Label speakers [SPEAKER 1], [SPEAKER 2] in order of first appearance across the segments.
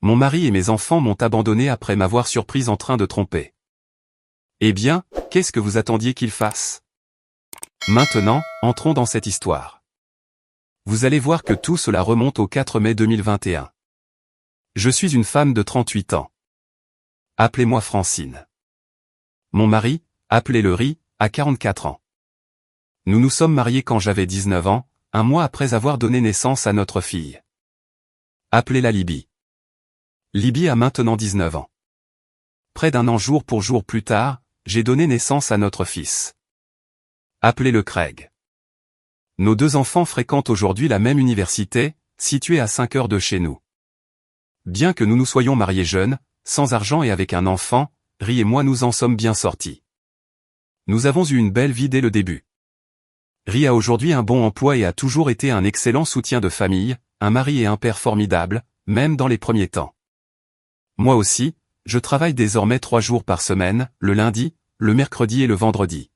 [SPEAKER 1] Mon mari et mes enfants m'ont abandonné après m'avoir surprise en train de tromper. Eh bien, qu'est-ce que vous attendiez qu'ils fassent? Maintenant, entrons dans cette histoire. Vous allez voir que tout cela remonte au 4 mai 2021. Je suis une femme de 38 ans. Appelez-moi Francine. Mon mari, appelez-le Ri, a 44 ans. Nous nous sommes mariés quand j'avais 19 ans, un mois après avoir donné naissance à notre fille. Appelez-la Libye. Libye a maintenant 19 ans. Près d'un an jour pour jour plus tard, j'ai donné naissance à notre fils. Appelez-le Craig. Nos deux enfants fréquentent aujourd'hui la même université, située à 5 heures de chez nous. Bien que nous nous soyons mariés jeunes, sans argent et avec un enfant, Ri et moi nous en sommes bien sortis. Nous avons eu une belle vie dès le début. Ri a aujourd'hui un bon emploi et a toujours été un excellent soutien de famille, un mari et un père formidable, même dans les premiers temps. Moi aussi, je travaille désormais 3 jours par semaine, le lundi, le mercredi et le vendredi.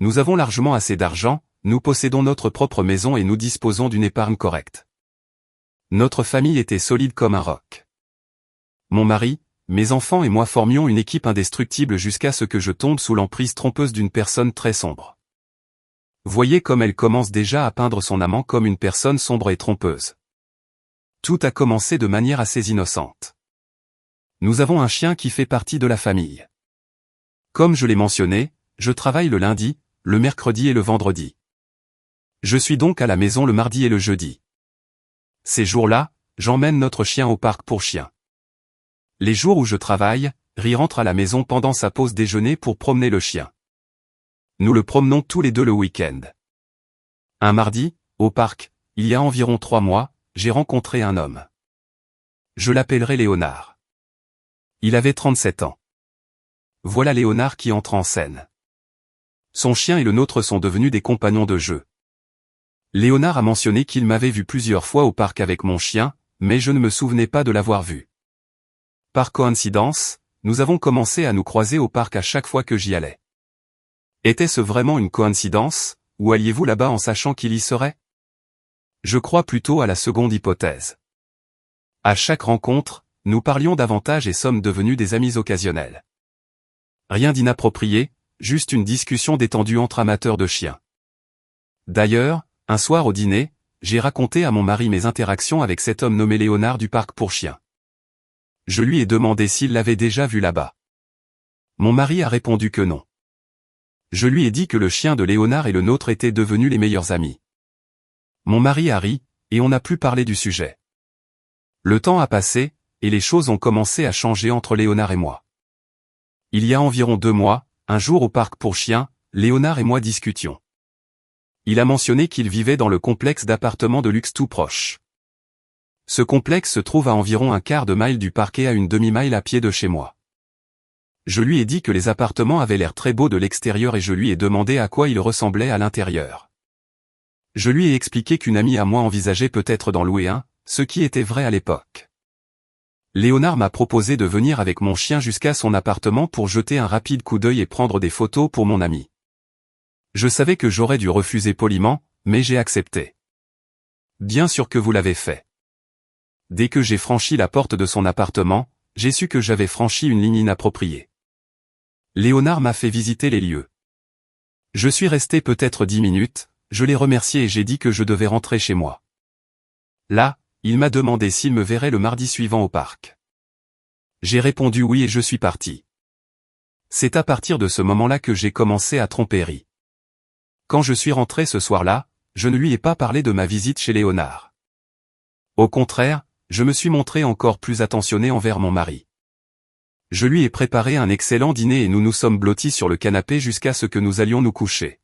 [SPEAKER 1] Nous avons largement assez d'argent, nous possédons notre propre maison et nous disposons d'une épargne correcte. Notre famille était solide comme un roc. Mon mari, mes enfants et moi formions une équipe indestructible jusqu'à ce que je tombe sous l'emprise trompeuse d'une personne très sombre. Voyez comme elle commence déjà à peindre son amant comme une personne sombre et trompeuse. Tout a commencé de manière assez innocente. Nous avons un chien qui fait partie de la famille. Comme je l'ai mentionné, je travaille le lundi, le mercredi et le vendredi. Je suis donc à la maison le mardi et le jeudi. Ces jours-là, j'emmène notre chien au parc pour chiens. Les jours où je travaille, Ri rentre à la maison pendant sa pause déjeuner pour promener le chien. Nous le promenons tous les deux le week-end. Un mardi, au parc, il y a environ 3 mois, j'ai rencontré un homme. Je l'appellerai Léonard. Il avait 37 ans. Voilà Léonard qui entre en scène. Son chien et le nôtre sont devenus des compagnons de jeu. Léonard a mentionné qu'il m'avait vu plusieurs fois au parc avec mon chien, mais je ne me souvenais pas de l'avoir vu. Par coïncidence, nous avons commencé à nous croiser au parc à chaque fois que j'y allais. Était-ce vraiment une coïncidence, ou alliez-vous là-bas en sachant qu'il y serait? Je crois plutôt à la seconde hypothèse. À chaque rencontre, nous parlions davantage et sommes devenus des amis occasionnels. Rien d'inapproprié, juste une discussion détendue entre amateurs de chiens. D'ailleurs, un soir au dîner, j'ai raconté à mon mari mes interactions avec cet homme nommé Léonard du parc pour chiens. Je lui ai demandé s'il l'avait déjà vu là-bas. Mon mari a répondu que non. Je lui ai dit que le chien de Léonard et le nôtre étaient devenus les meilleurs amis. Mon mari a ri, et on n'a plus parlé du sujet. Le temps a passé, et les choses ont commencé à changer entre Léonard et moi. Il y a environ 2 mois, un jour au parc pour chiens, Léonard et moi discutions. Il a mentionné qu'il vivait dans le complexe d'appartements de luxe tout proche. Ce complexe se trouve à environ un quart de mile du parc et à une demi-mile à pied de chez moi. Je lui ai dit que les appartements avaient l'air très beaux de l'extérieur et je lui ai demandé à quoi ils ressemblaient à l'intérieur. Je lui ai expliqué qu'une amie à moi envisageait peut-être d'en louer un, ce qui était vrai à l'époque. Léonard m'a proposé de venir avec mon chien jusqu'à son appartement pour jeter un rapide coup d'œil et prendre des photos pour mon ami. Je savais que j'aurais dû refuser poliment, mais j'ai accepté. Bien sûr que vous l'avez fait. Dès que j'ai franchi la porte de son appartement, j'ai su que j'avais franchi une ligne inappropriée. Léonard m'a fait visiter les lieux. Je suis resté peut-être 10 minutes, je l'ai remercié et j'ai dit que je devais rentrer chez moi. Là, il m'a demandé s'il me verrait le mardi suivant au parc. J'ai répondu oui et je suis parti. C'est à partir de ce moment-là que j'ai commencé à tromper Ri. Quand je suis rentré ce soir-là, je ne lui ai pas parlé de ma visite chez Léonard. Au contraire, je me suis montré encore plus attentionné envers mon mari. Je lui ai préparé un excellent dîner et nous nous sommes blottis sur le canapé jusqu'à ce que nous allions nous coucher.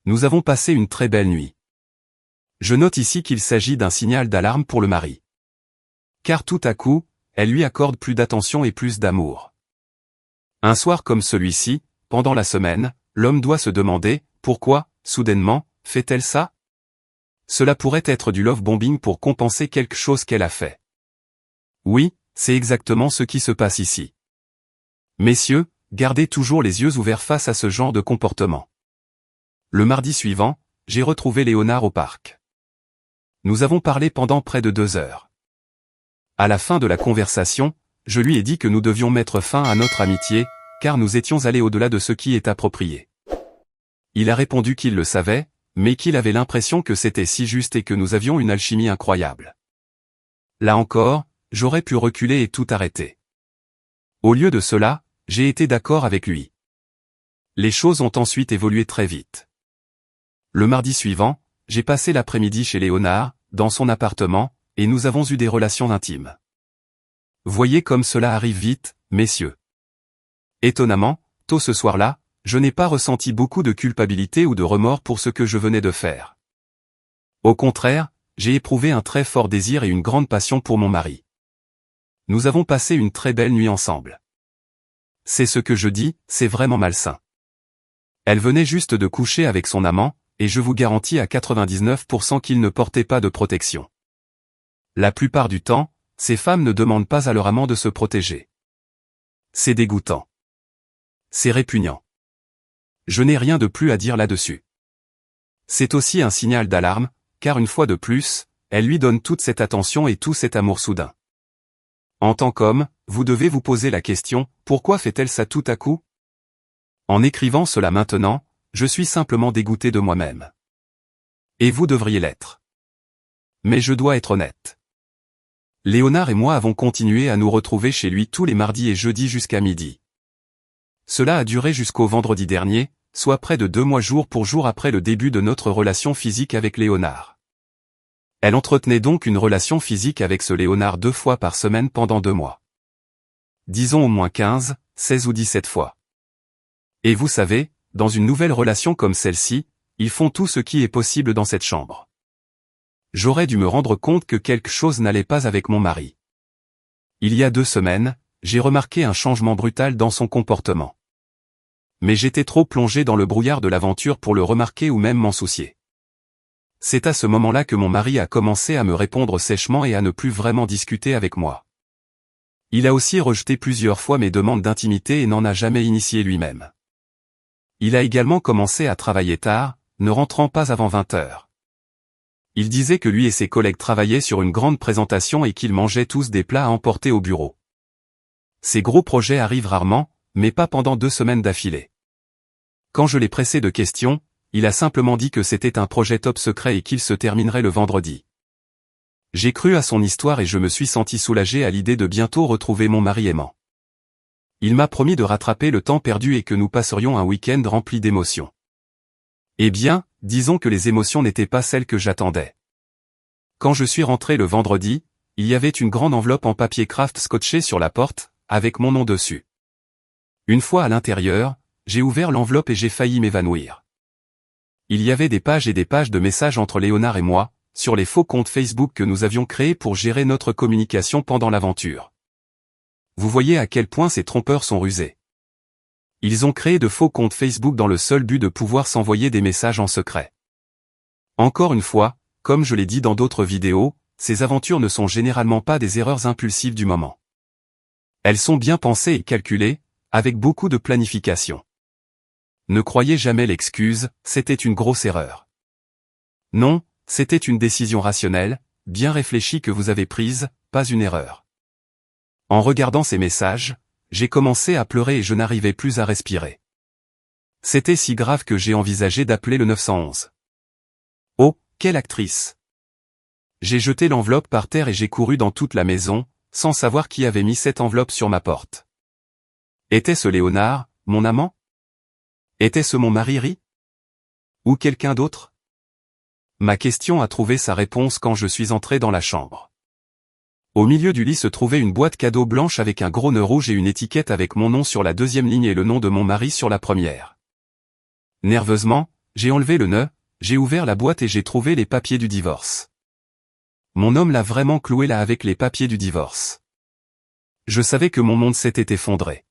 [SPEAKER 1] Nous avons passé une très belle nuit. Je note ici qu'il s'agit d'un signal d'alarme pour le mari. Car tout à coup, elle lui accorde plus d'attention et plus d'amour. Un soir comme celui-ci, pendant la semaine, l'homme doit se demander, pourquoi, soudainement, fait-elle ça? Cela pourrait être du love bombing pour compenser quelque chose qu'elle a fait. Oui, c'est exactement ce qui se passe ici. Messieurs, gardez toujours les yeux ouverts face à ce genre de comportement. Le mardi suivant, j'ai retrouvé Léonard au parc. Nous avons parlé pendant près de 2 heures. À la fin de la conversation, je lui ai dit que nous devions mettre fin à notre amitié, car nous étions allés au-delà de ce qui est approprié. Il a répondu qu'il le savait, mais qu'il avait l'impression que c'était si juste et que nous avions une alchimie incroyable. Là encore, j'aurais pu reculer et tout arrêter. Au lieu de cela, j'ai été d'accord avec lui. Les choses ont ensuite évolué très vite. Le mardi suivant, j'ai passé l'après-midi chez Léonard, dans son appartement, et nous avons eu des relations intimes. Voyez comme cela arrive vite, messieurs. Étonnamment, tôt ce soir-là, je n'ai pas ressenti beaucoup de culpabilité ou de remords pour ce que je venais de faire. Au contraire, j'ai éprouvé un très fort désir et une grande passion pour mon mari. Nous avons passé une très belle nuit ensemble. C'est ce que je dis, c'est vraiment malsain. Elle venait juste de coucher avec son amant, et je vous garantis à 99% qu'il ne portait pas de protection. La plupart du temps, ces femmes ne demandent pas à leur amant de se protéger. C'est dégoûtant. C'est répugnant. Je n'ai rien de plus à dire là-dessus. C'est aussi un signal d'alarme, car une fois de plus, elle lui donne toute cette attention et tout cet amour soudain. En tant qu'homme, vous devez vous poser la question, pourquoi fait-elle ça tout à coup? En écrivant cela maintenant, je suis simplement dégoûté de moi-même. Et vous devriez l'être. Mais je dois être honnête. Léonard et moi avons continué à nous retrouver chez lui tous les mardis et jeudis jusqu'à midi. Cela a duré jusqu'au vendredi dernier, soit près de 2 mois jour pour jour après le début de notre relation physique avec Léonard. Elle entretenait donc une relation physique avec ce Léonard 2 fois par semaine pendant 2 mois. Disons au moins 15, 16 ou 17 fois. Et vous savez, dans une nouvelle relation comme celle-ci, ils font tout ce qui est possible dans cette chambre. J'aurais dû me rendre compte que quelque chose n'allait pas avec mon mari. Il y a 2 semaines, j'ai remarqué un changement brutal dans son comportement. Mais j'étais trop plongé dans le brouillard de l'aventure pour le remarquer ou même m'en soucier. C'est à ce moment-là que mon mari a commencé à me répondre sèchement et à ne plus vraiment discuter avec moi. Il a aussi rejeté plusieurs fois mes demandes d'intimité et n'en a jamais initié lui-même. Il a également commencé à travailler tard, ne rentrant pas avant 20 heures. Il disait que lui et ses collègues travaillaient sur une grande présentation et qu'ils mangeaient tous des plats à emporter au bureau. Ces gros projets arrivent rarement, mais pas pendant 2 semaines d'affilée. Quand je l'ai pressé de questions, il a simplement dit que c'était un projet top secret et qu'il se terminerait le vendredi. J'ai cru à son histoire et je me suis senti soulagé à l'idée de bientôt retrouver mon mari aimant. Il m'a promis de rattraper le temps perdu et que nous passerions un week-end rempli d'émotions. Eh bien, disons que les émotions n'étaient pas celles que j'attendais. Quand je suis rentré le vendredi, il y avait une grande enveloppe en papier craft scotchée sur la porte, avec mon nom dessus. Une fois à l'intérieur, j'ai ouvert l'enveloppe et j'ai failli m'évanouir. Il y avait des pages et des pages de messages entre Léonard et moi, sur les faux comptes Facebook que nous avions créés pour gérer notre communication pendant l'aventure. Vous voyez à quel point ces trompeurs sont rusés. Ils ont créé de faux comptes Facebook dans le seul but de pouvoir s'envoyer des messages en secret. Encore une fois, comme je l'ai dit dans d'autres vidéos, ces aventures ne sont généralement pas des erreurs impulsives du moment. Elles sont bien pensées et calculées, avec beaucoup de planification. Ne croyez jamais l'excuse, c'était une grosse erreur. Non, c'était une décision rationnelle, bien réfléchie que vous avez prise, pas une erreur. En regardant ces messages, j'ai commencé à pleurer et je n'arrivais plus à respirer. C'était si grave que j'ai envisagé d'appeler le 911. Oh, quelle actrice! J'ai jeté l'enveloppe par terre et j'ai couru dans toute la maison, sans savoir qui avait mis cette enveloppe sur ma porte. Était-ce Léonard, mon amant? Était-ce mon mari? Ou quelqu'un d'autre? Ma question a trouvé sa réponse quand je suis entré dans la chambre. Au milieu du lit se trouvait une boîte cadeau blanche avec un gros nœud rouge et une étiquette avec mon nom sur la 2e ligne et le nom de mon mari sur la 1re. Nerveusement, j'ai enlevé le nœud, j'ai ouvert la boîte et j'ai trouvé les papiers du divorce. Mon homme l'a vraiment cloué là avec les papiers du divorce. Je savais que mon monde s'était effondré.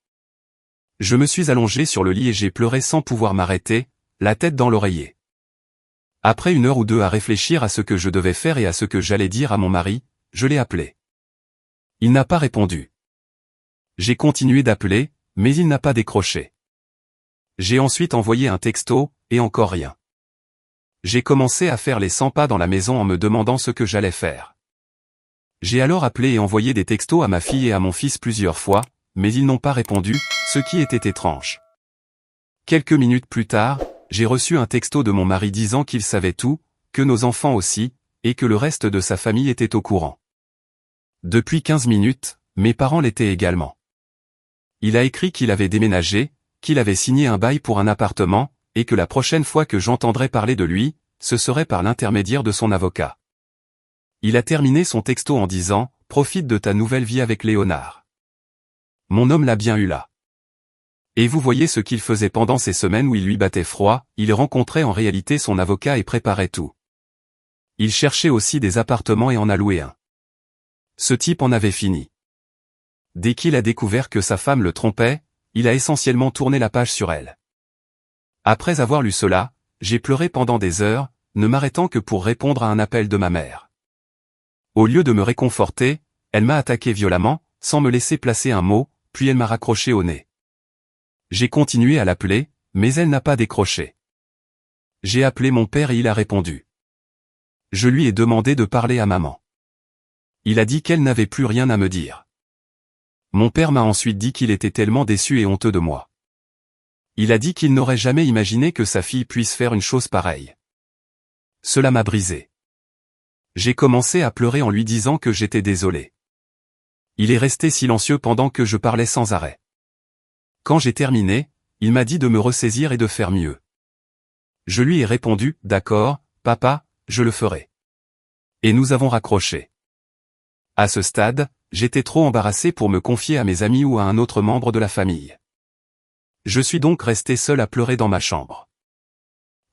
[SPEAKER 1] Je me suis allongé sur le lit et j'ai pleuré sans pouvoir m'arrêter, la tête dans l'oreiller. Après 1 heure ou 2 à réfléchir à ce que je devais faire et à ce que j'allais dire à mon mari, je l'ai appelé. Il n'a pas répondu. J'ai continué d'appeler, mais il n'a pas décroché. J'ai ensuite envoyé un texto, et encore rien. J'ai commencé à faire les 100 pas dans la maison en me demandant ce que j'allais faire. J'ai alors appelé et envoyé des textos à ma fille et à mon fils plusieurs fois, mais ils n'ont pas répondu, ce qui était étrange. Quelques minutes plus tard, j'ai reçu un texto de mon mari disant qu'il savait tout, que nos enfants aussi, et que le reste de sa famille était au courant. Depuis 15 minutes, mes parents l'étaient également. Il a écrit qu'il avait déménagé, qu'il avait signé un bail pour un appartement, et que la prochaine fois que j'entendrais parler de lui, ce serait par l'intermédiaire de son avocat. Il a terminé son texto en disant « Profite de ta nouvelle vie avec Léonard. » Mon homme l'a bien eu là. Et vous voyez ce qu'il faisait pendant ces semaines où il lui battait froid, il rencontrait en réalité son avocat et préparait tout. Il cherchait aussi des appartements et en a loué un. Ce type en avait fini. Dès qu'il a découvert que sa femme le trompait, il a essentiellement tourné la page sur elle. Après avoir lu cela, j'ai pleuré pendant des heures, ne m'arrêtant que pour répondre à un appel de ma mère. Au lieu de me réconforter, elle m'a attaqué violemment, sans me laisser placer un mot, puis elle m'a raccroché au nez. J'ai continué à l'appeler, mais elle n'a pas décroché. J'ai appelé mon père et il a répondu. Je lui ai demandé de parler à maman. Il a dit qu'elle n'avait plus rien à me dire. Mon père m'a ensuite dit qu'il était tellement déçu et honteux de moi. Il a dit qu'il n'aurait jamais imaginé que sa fille puisse faire une chose pareille. Cela m'a brisé. J'ai commencé à pleurer en lui disant que j'étais désolé. Il est resté silencieux pendant que je parlais sans arrêt. Quand j'ai terminé, il m'a dit de me ressaisir et de faire mieux. Je lui ai répondu « D'accord, papa, je le ferai. » Et nous avons raccroché. À ce stade, j'étais trop embarrassé pour me confier à mes amis ou à un autre membre de la famille. Je suis donc resté seul à pleurer dans ma chambre.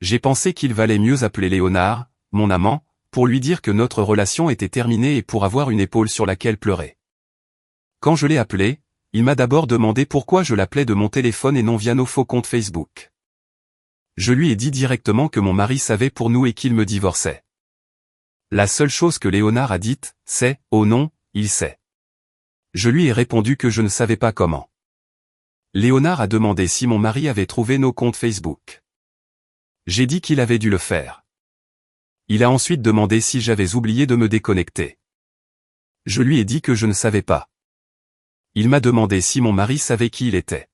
[SPEAKER 1] J'ai pensé qu'il valait mieux appeler Léonard, mon amant, pour lui dire que notre relation était terminée et pour avoir une épaule sur laquelle pleurer. Quand je l'ai appelé, il m'a d'abord demandé pourquoi je l'appelais de mon téléphone et non via nos faux comptes Facebook. Je lui ai dit directement que mon mari savait pour nous et qu'il me divorçait. La seule chose que Léonard a dite, c'est « Oh non, il sait ». Je lui ai répondu que je ne savais pas comment. Léonard a demandé si mon mari avait trouvé nos comptes Facebook. J'ai dit qu'il avait dû le faire. Il a ensuite demandé si j'avais oublié de me déconnecter. Je lui ai dit que je ne savais pas. Il m'a demandé si mon mari savait qui il était.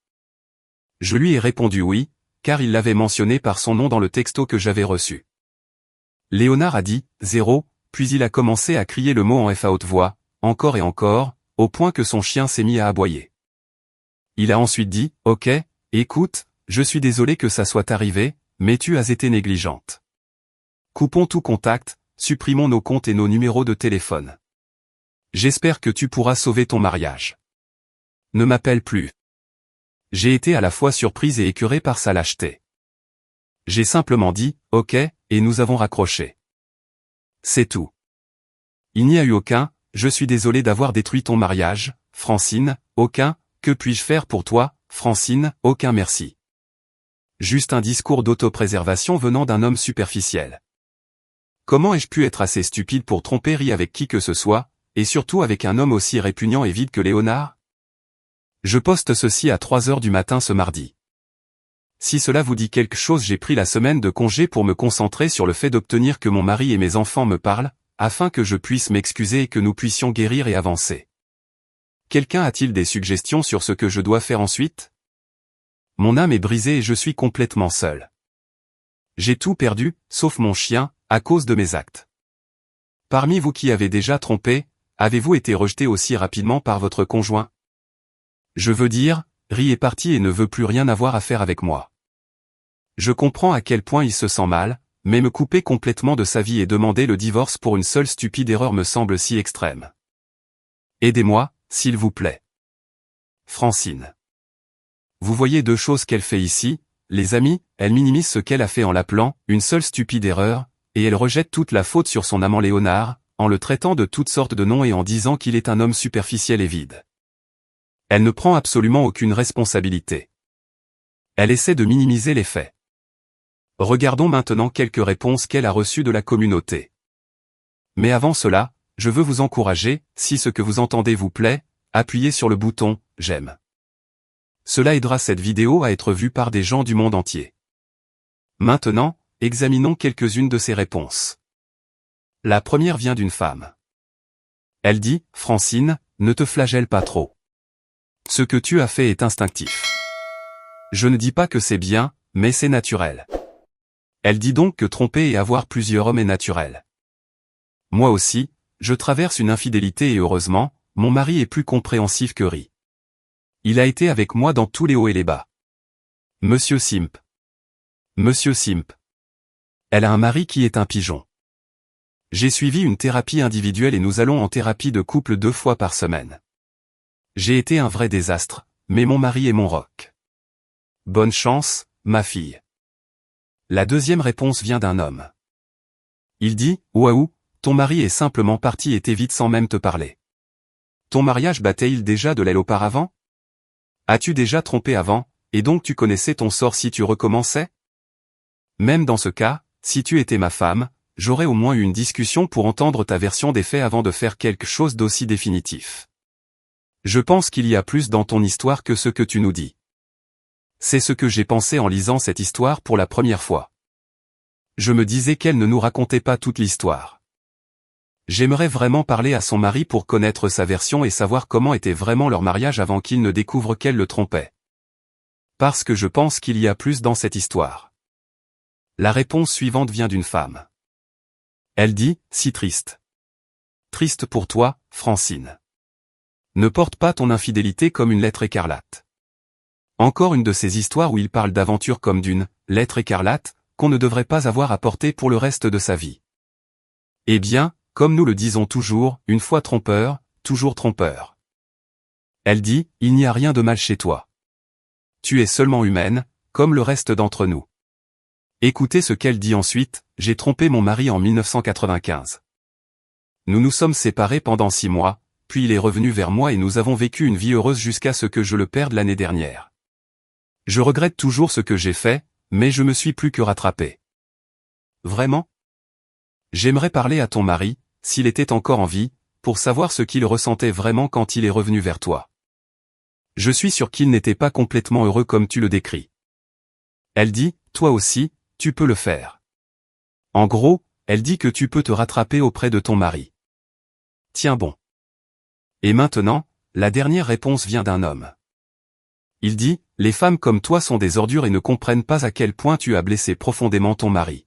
[SPEAKER 1] Je lui ai répondu oui, car il l'avait mentionné par son nom dans le texto que j'avais reçu. Léonard a dit « 0 », puis il a commencé à crier le mot en F à haute voix, encore et encore, au point que son chien s'est mis à aboyer. Il a ensuite dit « Ok, écoute, je suis désolé que ça soit arrivé, mais tu as été négligente. Coupons tout contact, supprimons nos comptes et nos numéros de téléphone. J'espère que tu pourras sauver ton mariage. Ne m'appelle plus. » J'ai été à la fois surprise et écœurée par sa lâcheté. J'ai simplement dit « Ok » et nous avons raccroché. C'est tout. Il n'y a eu aucun « Je suis désolé d'avoir détruit ton mariage, Francine », aucun « Que puis-je faire pour toi, Francine », aucun merci. Juste un discours d'autopréservation venant d'un homme superficiel. Comment ai-je pu être assez stupide pour tromper avec qui que ce soit, et surtout avec un homme aussi répugnant et vide que Léonard? Je poste ceci à 3 heures du matin ce mardi. Si cela vous dit quelque chose, j'ai pris la semaine de congé pour me concentrer sur le fait d'obtenir que mon mari et mes enfants me parlent, afin que je puisse m'excuser et que nous puissions guérir et avancer. Quelqu'un a-t-il des suggestions sur ce que je dois faire ensuite? Mon âme est brisée et je suis complètement seul. J'ai tout perdu, sauf mon chien, à cause de mes actes. Parmi vous qui avez déjà trompé, avez-vous été rejeté aussi rapidement par votre conjoint? Je veux dire, Ri est parti et ne veut plus rien avoir à faire avec moi. Je comprends à quel point il se sent mal, mais me couper complètement de sa vie et demander le divorce pour une seule stupide erreur me semble si extrême. Aidez-moi, s'il vous plaît. Francine. Vous voyez deux choses qu'elle fait ici, les amis, elle minimise ce qu'elle a fait en l'appelant « une seule stupide erreur », et elle rejette toute la faute sur son amant Léonard, en le traitant de toutes sortes de noms et en disant qu'il est un homme superficiel et vide. Elle ne prend absolument aucune responsabilité. Elle essaie de minimiser les faits. Regardons maintenant quelques réponses qu'elle a reçues de la communauté. Mais avant cela, je veux vous encourager, si ce que vous entendez vous plaît, appuyez sur le bouton « J'aime ». Cela aidera cette vidéo à être vue par des gens du monde entier. Maintenant, examinons quelques-unes de ces réponses. La première vient d'une femme. Elle dit, Francine, ne te flagelle pas trop. Ce que tu as fait est instinctif. Je ne dis pas que c'est bien, mais c'est naturel. Elle dit donc que tromper et avoir plusieurs hommes est naturel. Moi aussi, je traverse une infidélité et heureusement, mon mari est plus compréhensif que Ri. Il a été avec moi dans tous les hauts et les bas. Monsieur Simp. Monsieur Simp. Elle a un mari qui est un pigeon. J'ai suivi une thérapie individuelle et nous allons en thérapie de couple 2 fois par semaine. J'ai été un vrai désastre, mais mon mari est mon roc. Bonne chance, ma fille. La deuxième réponse vient d'un homme. Il dit, Waouh, ton mari est simplement parti et t'évite sans même te parler. Ton mariage battait-il déjà de l'aile auparavant? As-tu déjà trompé avant, et donc tu connaissais ton sort si tu recommençais? Même dans ce cas, si tu étais ma femme, j'aurais au moins eu une discussion pour entendre ta version des faits avant de faire quelque chose d'aussi définitif. Je pense qu'il y a plus dans ton histoire que ce que tu nous dis. C'est ce que j'ai pensé en lisant cette histoire pour la première fois. Je me disais qu'elle ne nous racontait pas toute l'histoire. J'aimerais vraiment parler à son mari pour connaître sa version et savoir comment était vraiment leur mariage avant qu'il ne découvre qu'elle le trompait. Parce que je pense qu'il y a plus dans cette histoire. La réponse suivante vient d'une femme. Elle dit, si triste. Triste pour toi, Francine. Ne porte pas ton infidélité comme une lettre écarlate. Encore une de ces histoires où il parle d'aventure comme d'une lettre écarlate, qu'on ne devrait pas avoir à porter pour le reste de sa vie. Eh bien, comme nous le disons toujours, une fois trompeur, toujours trompeur. Elle dit, il n'y a rien de mal chez toi. Tu es seulement humaine, comme le reste d'entre nous. Écoutez ce qu'elle dit ensuite, j'ai trompé mon mari en 1995. Nous nous sommes séparés pendant 6 mois, puis il est revenu vers moi et nous avons vécu une vie heureuse jusqu'à ce que je le perde l'année dernière. Je regrette toujours ce que j'ai fait, mais je me suis plus que rattrapé. Vraiment? J'aimerais parler à ton mari, s'il était encore en vie, pour savoir ce qu'il ressentait vraiment quand il est revenu vers toi. Je suis sûr qu'il n'était pas complètement heureux comme tu le décris. Elle dit, toi aussi, tu peux le faire. En gros, elle dit que tu peux te rattraper auprès de ton mari. Tiens bon. Et maintenant, la dernière réponse vient d'un homme. Il dit, les femmes comme toi sont des ordures et ne comprennent pas à quel point tu as blessé profondément ton mari.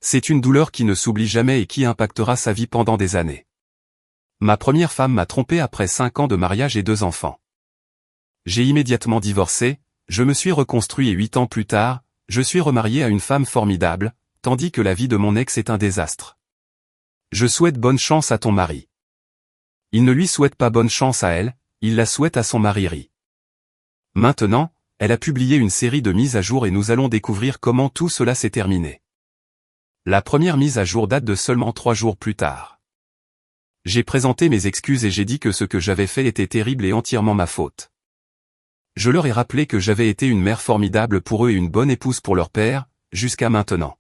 [SPEAKER 1] C'est une douleur qui ne s'oublie jamais et qui impactera sa vie pendant des années. Ma première femme m'a trompé après 5 ans de mariage et 2 enfants. J'ai immédiatement divorcé, je me suis reconstruit et 8 ans plus tard, je suis remarié à une femme formidable, tandis que la vie de mon ex est un désastre. Je souhaite bonne chance à ton mari. Il ne lui souhaite pas bonne chance à elle, il la souhaite à son mari Ri. Maintenant, elle a publié une série de mises à jour et nous allons découvrir comment tout cela s'est terminé. La première mise à jour date de seulement 3 jours plus tard. J'ai présenté mes excuses et j'ai dit que ce que j'avais fait était terrible et entièrement ma faute. Je leur ai rappelé que j'avais été une mère formidable pour eux et une bonne épouse pour leur père, jusqu'à maintenant.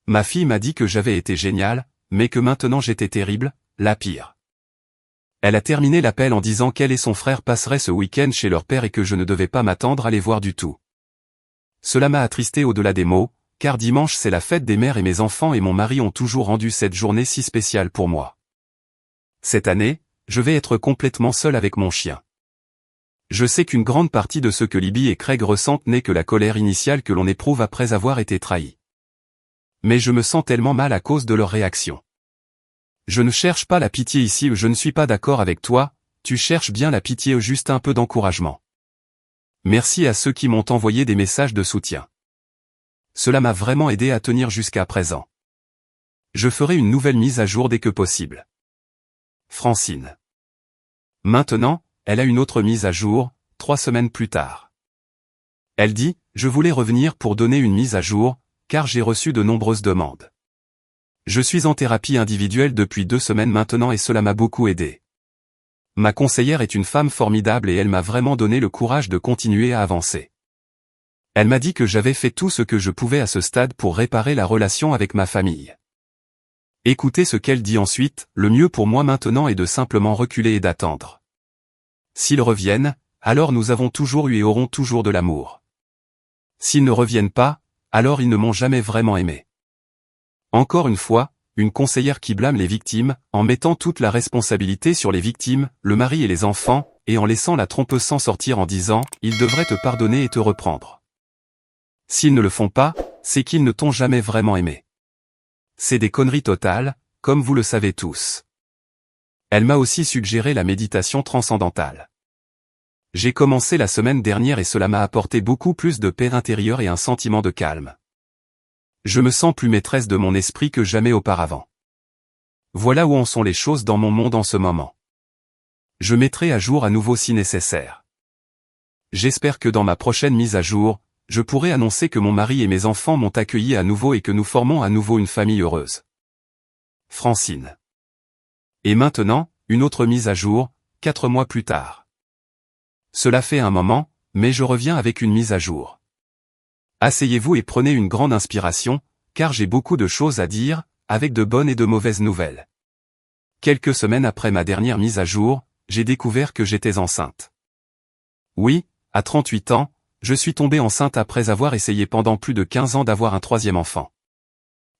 [SPEAKER 1] Ma fille m'a dit que j'avais été géniale, mais que maintenant j'étais terrible, la pire. Elle a terminé l'appel en disant qu'elle et son frère passeraient ce week-end chez leur père et que je ne devais pas m'attendre à les voir du tout. Cela m'a attristé au-delà des mots, car dimanche c'est la fête des mères et mes enfants et mon mari ont toujours rendu cette journée si spéciale pour moi. Cette année, je vais être complètement seul avec mon chien. Je sais qu'une grande partie de ce que Libby et Craig ressentent n'est que la colère initiale que l'on éprouve après avoir été trahi. Mais je me sens tellement mal à cause de leur réaction. Je ne cherche pas la pitié ici, je ne suis pas d'accord avec toi, tu cherches bien la pitié, juste un peu d'encouragement. Merci à ceux qui m'ont envoyé des messages de soutien. Cela m'a vraiment aidé à tenir jusqu'à présent. Je ferai une nouvelle mise à jour dès que possible. Francine. Maintenant, elle a une autre mise à jour, 3 semaines plus tard. Elle dit, je voulais revenir pour donner une mise à jour, car j'ai reçu de nombreuses demandes. Je suis en thérapie individuelle depuis 2 semaines maintenant et cela m'a beaucoup aidé. Ma conseillère est une femme formidable et elle m'a vraiment donné le courage de continuer à avancer. Elle m'a dit que j'avais fait tout ce que je pouvais à ce stade pour réparer la relation avec ma famille. Écoutez ce qu'elle dit ensuite, le mieux pour moi maintenant est de simplement reculer et d'attendre. S'ils reviennent, alors nous avons toujours eu et aurons toujours de l'amour. S'ils ne reviennent pas, alors ils ne m'ont jamais vraiment aimé. Encore une fois, une conseillère qui blâme les victimes, en mettant toute la responsabilité sur les victimes, le mari et les enfants, et en laissant la trompeuse s'en sortir en disant « Ils devraient te pardonner et te reprendre ». S'ils ne le font pas, c'est qu'ils ne t'ont jamais vraiment aimé. C'est des conneries totales, comme vous le savez tous. Elle m'a aussi suggéré la méditation transcendantale. J'ai commencé la semaine dernière et cela m'a apporté beaucoup plus de paix intérieure et un sentiment de calme. Je me sens plus maîtresse de mon esprit que jamais auparavant. Voilà où en sont les choses dans mon monde en ce moment. Je mettrai à jour à nouveau si nécessaire. J'espère que dans ma prochaine mise à jour, je pourrai annoncer que mon mari et mes enfants m'ont accueilli à nouveau et que nous formons à nouveau une famille heureuse. Francine. Et maintenant, une autre mise à jour, 4 mois plus tard. Cela fait un moment, mais je reviens avec une mise à jour. Asseyez-vous et prenez une grande inspiration, car j'ai beaucoup de choses à dire, avec de bonnes et de mauvaises nouvelles. Quelques semaines après ma dernière mise à jour, j'ai découvert que j'étais enceinte. Oui, à 38 ans, je suis tombée enceinte après avoir essayé pendant plus de 15 ans d'avoir un 3e enfant.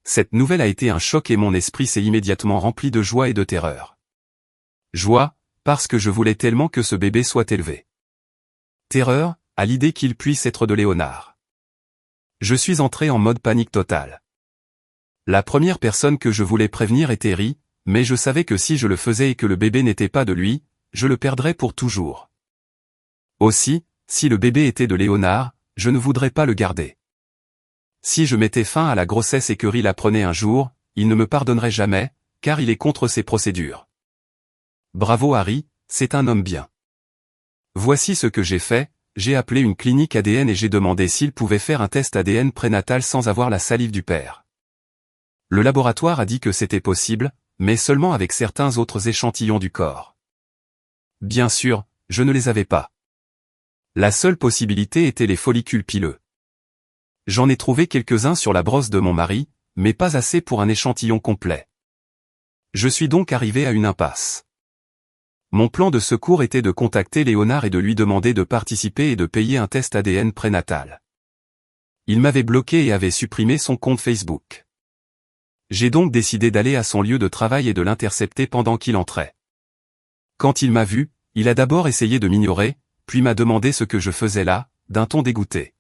[SPEAKER 1] Cette nouvelle a été un choc et mon esprit s'est immédiatement rempli de joie et de terreur. Joie, parce que je voulais tellement que ce bébé soit élevé. Terreur, à l'idée qu'il puisse être de Léonard. Je suis entré en mode panique totale. La première personne que je voulais prévenir était Ri, mais je savais que si je le faisais et que le bébé n'était pas de lui, je le perdrais pour toujours. Aussi, si le bébé était de Léonard, je ne voudrais pas le garder. Si je mettais fin à la grossesse et que Ri l'apprenait un jour, il ne me pardonnerait jamais, car il est contre ces procédures. Bravo Harry, c'est un homme bien. Voici ce que j'ai fait. J'ai appelé une clinique ADN et j'ai demandé s'ils pouvaient faire un test ADN prénatal sans avoir la salive du père. Le laboratoire a dit que c'était possible, mais seulement avec certains autres échantillons du corps. Bien sûr, je ne les avais pas. La seule possibilité était les follicules pileux. J'en ai trouvé quelques-uns sur la brosse de mon mari, mais pas assez pour un échantillon complet. Je suis donc arrivé à une impasse. Mon plan de secours était de contacter Léonard et de lui demander de participer et de payer un test ADN prénatal. Il m'avait bloqué et avait supprimé son compte Facebook. J'ai donc décidé d'aller à son lieu de travail et de l'intercepter pendant qu'il entrait. Quand il m'a vu, il a d'abord essayé de m'ignorer, puis m'a demandé ce que je faisais là, d'un ton dégoûté.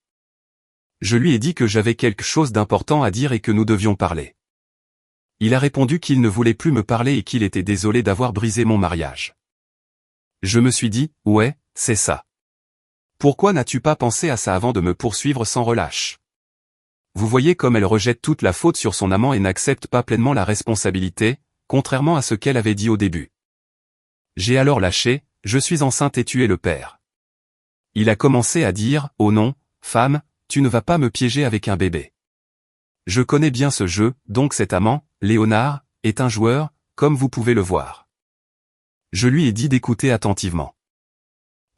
[SPEAKER 1] Je lui ai dit que j'avais quelque chose d'important à dire et que nous devions parler. Il a répondu qu'il ne voulait plus me parler et qu'il était désolé d'avoir brisé mon mariage. Je me suis dit, ouais, c'est ça. Pourquoi n'as-tu pas pensé à ça avant de me poursuivre sans relâche? Vous voyez comme elle rejette toute la faute sur son amant et n'accepte pas pleinement la responsabilité, contrairement à ce qu'elle avait dit au début. J'ai alors lâché, je suis enceinte et tu es le père. Il a commencé à dire, oh non, femme, tu ne vas pas me piéger avec un bébé. Je connais bien ce jeu, donc cet amant, Léonard, est un joueur, comme vous pouvez le voir. Je lui ai dit d'écouter attentivement.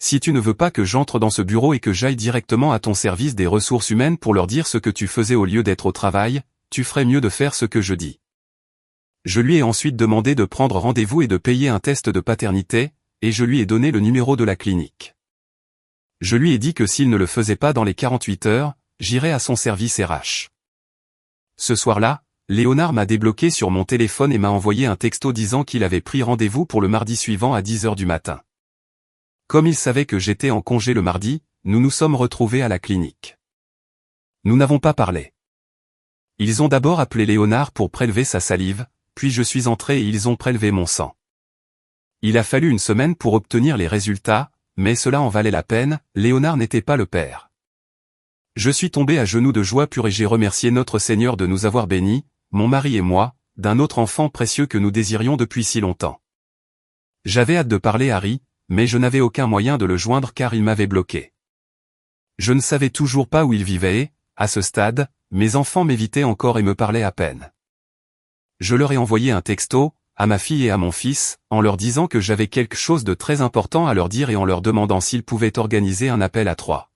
[SPEAKER 1] Si tu ne veux pas que j'entre dans ce bureau et que j'aille directement à ton service des ressources humaines pour leur dire ce que tu faisais au lieu d'être au travail, tu ferais mieux de faire ce que je dis. Je lui ai ensuite demandé de prendre rendez-vous et de payer un test de paternité, et je lui ai donné le numéro de la clinique. Je lui ai dit que s'il ne le faisait pas dans les 48 heures, j'irais à son service RH. Ce soir-là, Léonard m'a débloqué sur mon téléphone et m'a envoyé un texto disant qu'il avait pris rendez-vous pour le mardi suivant à 10 h du matin. Comme il savait que j'étais en congé le mardi, nous nous sommes retrouvés à la clinique. Nous n'avons pas parlé. Ils ont d'abord appelé Léonard pour prélever sa salive, puis je suis entré et ils ont prélevé mon sang. Il a fallu une semaine pour obtenir les résultats, mais cela en valait la peine, Léonard n'était pas le père. Je suis tombé à genoux de joie pure et j'ai remercié notre Seigneur de nous avoir bénis, mon mari et moi, d'un autre enfant précieux que nous désirions depuis si longtemps. J'avais hâte de parler à Harry, mais je n'avais aucun moyen de le joindre car il m'avait bloqué. Je ne savais toujours pas où il vivait et, à ce stade, mes enfants m'évitaient encore et me parlaient à peine. Je leur ai envoyé un texto, à ma fille et à mon fils, en leur disant que j'avais quelque chose de très important à leur dire et en leur demandant s'ils pouvaient organiser un appel à 3.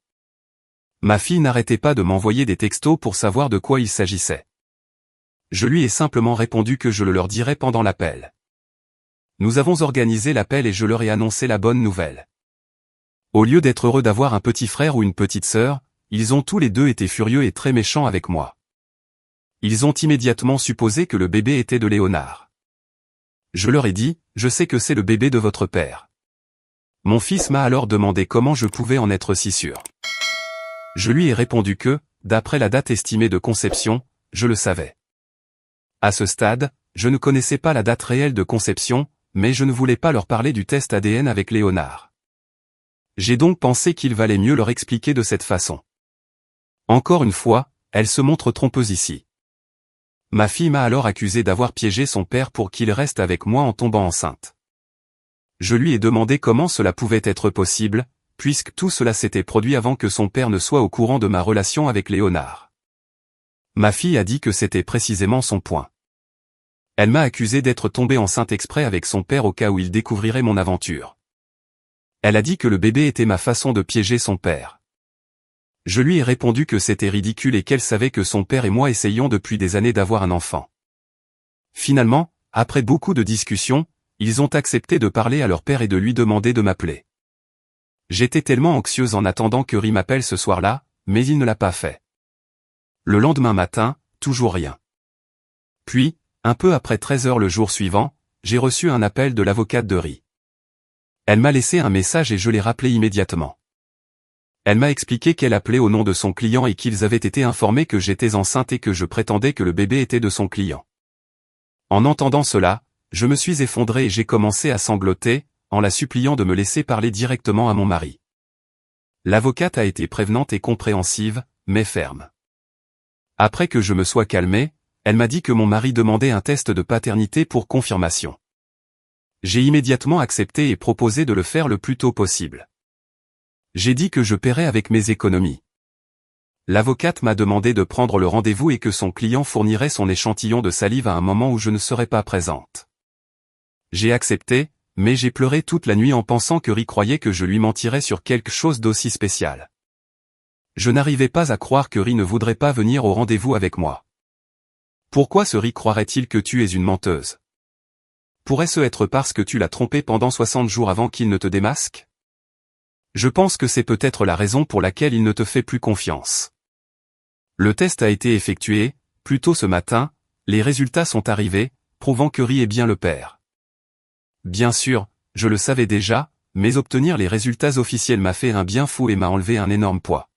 [SPEAKER 1] Ma fille n'arrêtait pas de m'envoyer des textos pour savoir de quoi il s'agissait. Je lui ai simplement répondu que je le leur dirais pendant l'appel. Nous avons organisé l'appel et je leur ai annoncé la bonne nouvelle. Au lieu d'être heureux d'avoir un petit frère ou une petite sœur, ils ont tous les deux été furieux et très méchants avec moi. Ils ont immédiatement supposé que le bébé était de Léonard. Je leur ai dit, je sais que c'est le bébé de votre père. Mon fils m'a alors demandé comment je pouvais en être si sûr. Je lui ai répondu que, d'après la date estimée de conception, je le savais. À ce stade, je ne connaissais pas la date réelle de conception, mais je ne voulais pas leur parler du test ADN avec Léonard. J'ai donc pensé qu'il valait mieux leur expliquer de cette façon. Encore une fois, elle se montre trompeuse ici. Ma fille m'a alors accusé d'avoir piégé son père pour qu'il reste avec moi en tombant enceinte. Je lui ai demandé comment cela pouvait être possible, puisque tout cela s'était produit avant que son père ne soit au courant de ma relation avec Léonard. Ma fille a dit que c'était précisément son point. Elle m'a accusé d'être tombée enceinte exprès avec son père au cas où il découvrirait mon aventure. Elle a dit que le bébé était ma façon de piéger son père. Je lui ai répondu que c'était ridicule et qu'elle savait que son père et moi essayions depuis des années d'avoir un enfant. Finalement, après beaucoup de discussions, ils ont accepté de parler à leur père et de lui demander de m'appeler. J'étais tellement anxieuse en attendant que Ri m'appelle ce soir-là, mais il ne l'a pas fait. Le lendemain matin, toujours rien. Puis, un peu après 13 heures le jour suivant, j'ai reçu un appel de l'avocate de Ri. Elle m'a laissé un message et je l'ai rappelé immédiatement. Elle m'a expliqué qu'elle appelait au nom de son client et qu'ils avaient été informés que j'étais enceinte et que je prétendais que le bébé était de son client. En entendant cela, je me suis effondré et j'ai commencé à sangloter, en la suppliant de me laisser parler directement à mon mari. L'avocate a été prévenante et compréhensive, mais ferme. Après que je me sois calmé, elle m'a dit que mon mari demandait un test de paternité pour confirmation. J'ai immédiatement accepté et proposé de le faire le plus tôt possible. J'ai dit que je paierais avec mes économies. L'avocate m'a demandé de prendre le rendez-vous et que son client fournirait son échantillon de salive à un moment où je ne serais pas présente. J'ai accepté, mais j'ai pleuré toute la nuit en pensant que Ri croyait que je lui mentirais sur quelque chose d'aussi spécial. Je n'arrivais pas à croire que Ri ne voudrait pas venir au rendez-vous avec moi. Pourquoi ce Ri croirait-il que tu es une menteuse? Pourrait-ce être parce que tu l'as trompé pendant 60 jours avant qu'il ne te démasque? Je pense que c'est peut-être la raison pour laquelle il ne te fait plus confiance. Le test a été effectué, plus tôt ce matin, les résultats sont arrivés, prouvant que Ri est bien le père. Bien sûr, je le savais déjà, mais obtenir les résultats officiels m'a fait un bien fou et m'a enlevé un énorme poids.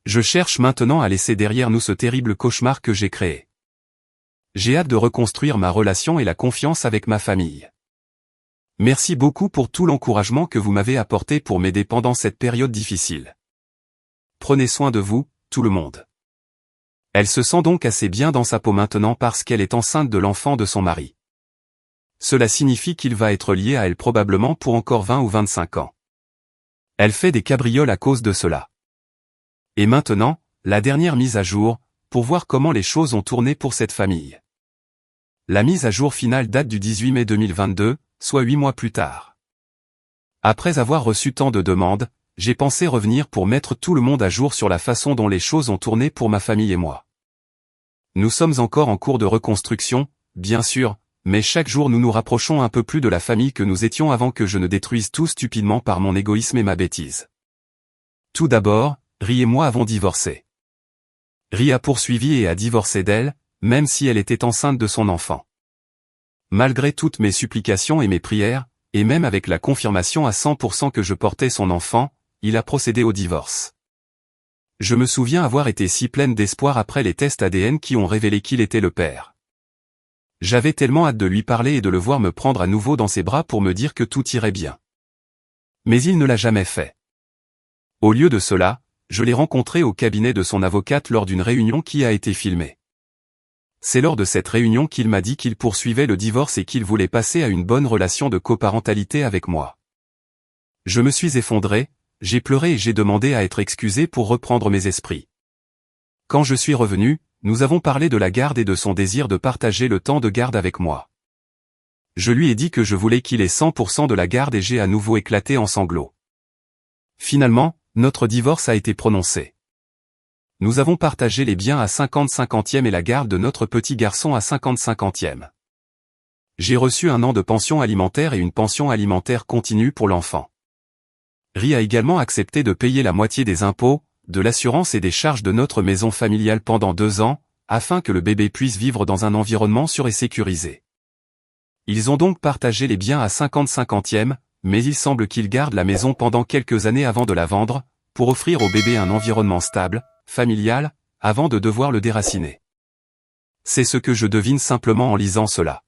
[SPEAKER 1] Je cherche maintenant à laisser derrière nous ce terrible cauchemar que j'ai créé. J'ai hâte de reconstruire ma relation et la confiance avec ma famille. Merci beaucoup pour tout l'encouragement que vous m'avez apporté pour m'aider pendant cette période difficile. Prenez soin de vous, tout le monde. Elle se sent donc assez bien dans sa peau maintenant parce qu'elle est enceinte de l'enfant de son mari. Cela signifie qu'il va être lié à elle probablement pour encore 20 ou 25 ans. Elle fait des cabrioles à cause de cela. Et maintenant, la dernière mise à jour, pour voir comment les choses ont tourné pour cette famille. La mise à jour finale date du 18 mai 2022, soit 8 mois plus tard. Après avoir reçu tant de demandes, j'ai pensé revenir pour mettre tout le monde à jour sur la façon dont les choses ont tourné pour ma famille et moi. Nous sommes encore en cours de reconstruction, bien sûr, mais chaque jour nous nous rapprochons un peu plus de la famille que nous étions avant que je ne détruise tout stupidement par mon égoïsme et ma bêtise. Tout d'abord, Ri et moi avons divorcé. Ri a poursuivi et a divorcé d'elle, même si elle était enceinte de son enfant. Malgré toutes mes supplications et mes prières, et même avec la confirmation à 100% que je portais son enfant, il a procédé au divorce. Je me souviens avoir été si pleine d'espoir après les tests ADN qui ont révélé qu'il était le père. J'avais tellement hâte de lui parler et de le voir me prendre à nouveau dans ses bras pour me dire que tout irait bien. Mais il ne l'a jamais fait. Au lieu de cela, je l'ai rencontré au cabinet de son avocate lors d'une réunion qui a été filmée. C'est lors de cette réunion qu'il m'a dit qu'il poursuivait le divorce et qu'il voulait passer à une bonne relation de coparentalité avec moi. Je me suis effondré, j'ai pleuré et j'ai demandé à être excusé pour reprendre mes esprits. Quand je suis revenu, nous avons parlé de la garde et de son désir de partager le temps de garde avec moi. Je lui ai dit que je voulais qu'il ait 100% de la garde et j'ai à nouveau éclaté en sanglots. Finalement, notre divorce a été prononcé. Nous avons partagé les biens à 50-50e et la garde de notre petit garçon à 50-50e. J'ai reçu 1 an de pension alimentaire et une pension alimentaire continue pour l'enfant. Ri a également accepté de payer la moitié des impôts, de l'assurance et des charges de notre maison familiale pendant 2 ans, afin que le bébé puisse vivre dans un environnement sûr et sécurisé. Ils ont donc partagé les biens à 50-50e, mais il semble qu'ils gardent la maison pendant quelques années avant de la vendre, pour offrir au bébé un environnement stable, familial, avant de devoir le déraciner. C'est ce que je devine simplement en lisant cela.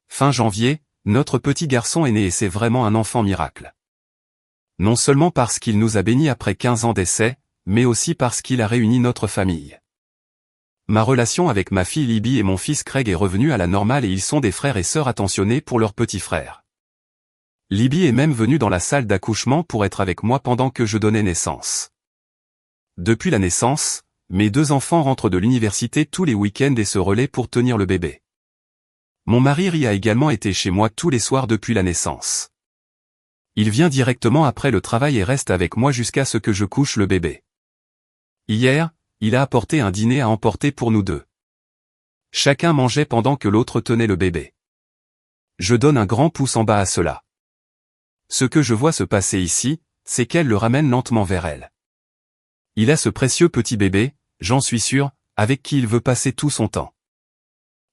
[SPEAKER 1] Fin janvier, notre petit garçon est né et c'est vraiment un enfant miracle. Non seulement parce qu'il nous a bénis après 15 ans d'essai, mais aussi parce qu'il a réuni notre famille. Ma relation avec ma fille Libby et mon fils Craig est revenue à la normale et ils sont des frères et sœurs attentionnés pour leur petit frère. Libby est même venue dans la salle d'accouchement pour être avec moi pendant que je donnais naissance. Depuis la naissance, mes 2 enfants rentrent de l'université tous les week-ends et se relaient pour tenir le bébé. Mon mari Ri a également été chez moi tous les soirs depuis la naissance. Il vient directement après le travail et reste avec moi jusqu'à ce que je couche le bébé. Hier, il a apporté un dîner à emporter pour nous 2. Chacun mangeait pendant que l'autre tenait le bébé. Je donne un grand pouce en bas à cela. Ce que je vois se passer ici, c'est qu'elle le ramène lentement vers elle. Il a ce précieux petit bébé, j'en suis sûr, avec qui il veut passer tout son temps.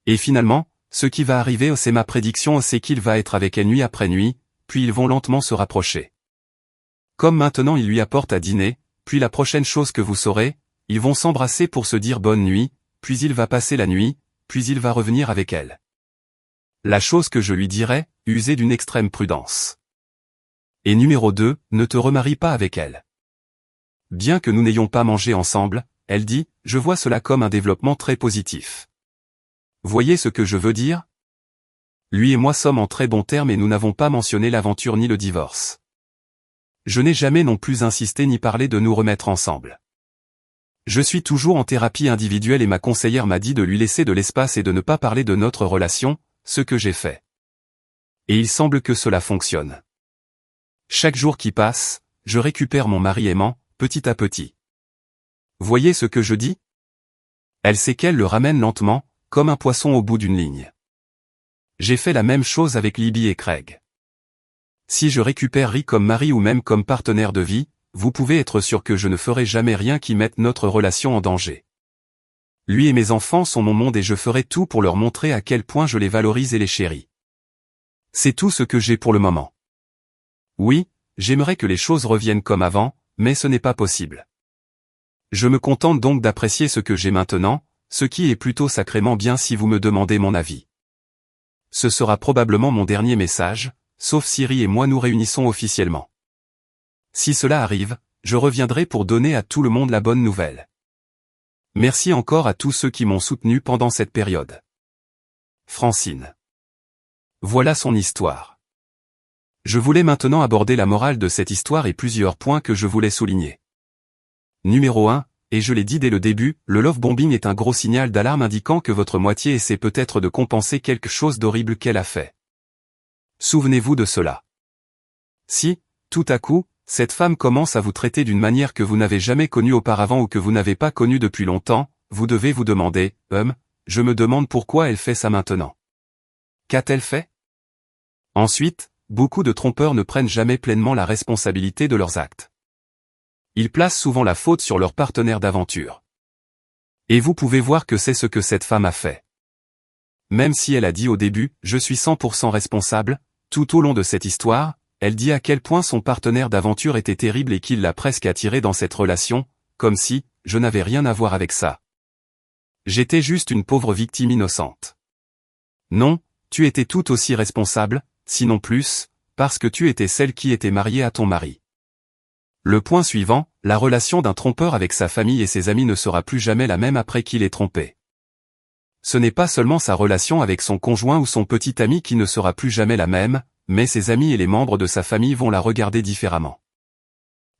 [SPEAKER 1] Et finalement, ce qui va arriver, c'est ma prédiction, c'est qu'il va être avec elle nuit après nuit, puis ils vont lentement se rapprocher. Comme maintenant il lui apporte à dîner, puis la prochaine chose que vous saurez, ils vont s'embrasser pour se dire bonne nuit, puis il va passer la nuit, puis il va revenir avec elle. La chose que je lui dirais, usez d'une extrême prudence. Et numéro 2, ne te remarie pas avec elle. Bien que nous n'ayons pas mangé ensemble, elle dit, je vois cela comme un développement très positif. Voyez ce que je veux dire? Lui et moi sommes en très bons termes et nous n'avons pas mentionné l'aventure ni le divorce. Je n'ai jamais non plus insisté ni parlé de nous remettre ensemble. Je suis toujours en thérapie individuelle et ma conseillère m'a dit de lui laisser de l'espace et de ne pas parler de notre relation, ce que j'ai fait. Et il semble que cela fonctionne. Chaque jour qui passe, je récupère mon mari aimant, petit à petit. Voyez ce que je dis? Elle sait qu'elle le ramène lentement, comme un poisson au bout d'une ligne. J'ai fait la même chose avec Libby et Craig. Si je récupère Ri comme mari ou même comme partenaire de vie, vous pouvez être sûr que je ne ferai jamais rien qui mette notre relation en danger. Lui et mes enfants sont mon monde et je ferai tout pour leur montrer à quel point je les valorise et les chéris. C'est tout ce que j'ai pour le moment. Oui, j'aimerais que les choses reviennent comme avant, mais ce n'est pas possible. Je me contente donc d'apprécier ce que j'ai maintenant, ce qui est plutôt sacrément bien si vous me demandez mon avis. Ce sera probablement mon dernier message, sauf si Ri et moi nous réunissons officiellement. Si cela arrive, je reviendrai pour donner à tout le monde la bonne nouvelle. Merci encore à tous ceux qui m'ont soutenu pendant cette période. Francine. Voilà son histoire. Je voulais maintenant aborder la morale de cette histoire et plusieurs points que je voulais souligner. Numéro 1, et je l'ai dit dès le début, le love bombing est un gros signal d'alarme indiquant que votre moitié essaie peut-être de compenser quelque chose d'horrible qu'elle a fait. Souvenez-vous de cela. Si, tout à coup, cette femme commence à vous traiter d'une manière que vous n'avez jamais connue auparavant ou que vous n'avez pas connue depuis longtemps, vous devez vous demander, je me demande pourquoi elle fait ça maintenant. Qu'a-t-elle fait? Ensuite, beaucoup de trompeurs ne prennent jamais pleinement la responsabilité de leurs actes. Ils placent souvent la faute sur leur partenaire d'aventure. Et vous pouvez voir que c'est ce que cette femme a fait. Même si elle a dit au début, je suis 100% responsable, tout au long de cette histoire, elle dit à quel point son partenaire d'aventure était terrible et qu'il l'a presque attiré dans cette relation, comme si, je n'avais rien à voir avec ça. J'étais juste une pauvre victime innocente. Non, tu étais tout aussi responsable, sinon plus, parce que tu étais celle qui était mariée à ton mari. Le point suivant, la relation d'un trompeur avec sa famille et ses amis ne sera plus jamais la même après qu'il ait trompé. Ce n'est pas seulement sa relation avec son conjoint ou son petit ami qui ne sera plus jamais la même, mais ses amis et les membres de sa famille vont la regarder différemment.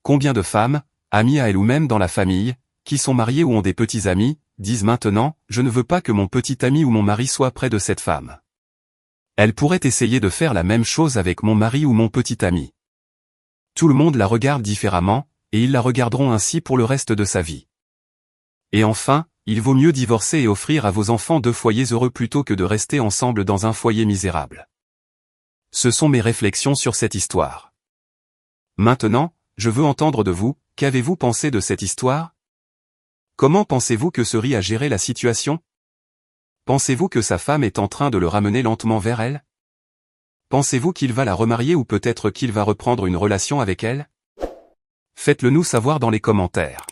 [SPEAKER 1] Combien de femmes, amies à elle ou même dans la famille, qui sont mariées ou ont des petits amis, disent maintenant, je ne veux pas que mon petit ami ou mon mari soit près de cette femme. Elle pourrait essayer de faire la même chose avec mon mari ou mon petit ami. Tout le monde la regarde différemment, et ils la regarderont ainsi pour le reste de sa vie. Et enfin, il vaut mieux divorcer et offrir à vos enfants 2 foyers heureux plutôt que de rester ensemble dans un foyer misérable. Ce sont mes réflexions sur cette histoire. Maintenant, je veux entendre de vous, qu'avez-vous pensé de cette histoire? Comment pensez-vous que Seri a géré la situation? Pensez-vous que sa femme est en train de le ramener lentement vers elle? Pensez-vous qu'il va la remarier ou peut-être qu'il va reprendre une relation avec elle? Faites-le nous savoir dans les commentaires.